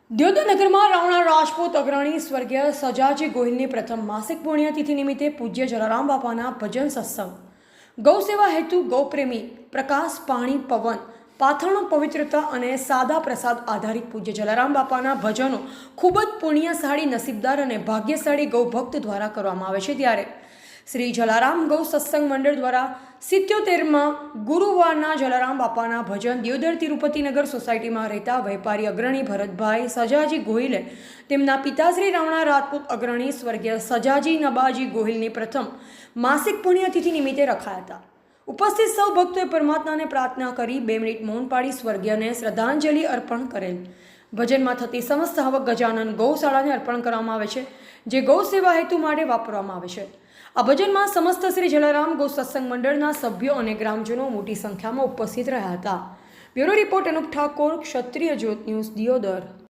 દ્યોતનગરમાં રાવણા રાજપૂત અગ્રણી સ્વર્ગીય સજાજી ગોહિલની પ્રથમ માસિક પુણ્યતિથિ નિમિત્તે પૂજ્ય જલારામ બાપાના ભજન સત્સંગ, ગૌસેવા હેતુ ગૌપ્રેમી પ્રકાશ પાણી પવન પાથરણો પવિત્રતા અને સાદા પ્રસાદ આધારિત પૂજ્ય જલારામ બાપાના ભજનો ખૂબ જ પુણ્યશાળી, નસીબદાર અને ભાગ્યશાળી ગૌભક્ત દ્વારા કરવામાં આવે છે। ત્યારે શ્રી જલારામ ગૌ સત્સંગ મંડળ દ્વારા 77માં ગુરુવારના જલારામ બાપાના ભજન દિયોદર તિરુપતિનગર સોસાયટીમાં રહેતા વેપારી અગ્રણી ભરતભાઈ સજાજી ગોહિલે તેમના પિતાશ્રી રાવણા રાજપૂત અગ્રણી સ્વર્ગીય સજાજી નબાજી ગોહિલની પ્રથમ માસિક પુણ્યતિથિ નિમિત્તે રખાયા હતા। ઉપસ્થિત સૌ ભક્તોએ પરમાત્માને પ્રાર્થના કરી 2 મિનિટ મૌન પાડી સ્વર્ગીયને શ્રદ્ધાંજલિ અર્પણ કરેલ। ભજનમાં થતી સમસ્ત આવક ગજાનન ગૌશાળાને અર્પણ કરવામાં આવે છે, જે ગૌ સેવા હેતુ માટે વાપરવામાં આવે છે। આ ભજનમાં સમસ્ત શ્રી જલારામ ગૌ સત્સંગ મંડળના સભ્યો અને ગ્રામજનો મોટી સંખ્યામાં ઉપસ્થિત રહ્યા હતા। બ્યુરો રિપોર્ટ અનુપ ઠાકોર, ક્ષત્રિય જ્યોત ન્યૂઝ, દિયોદર।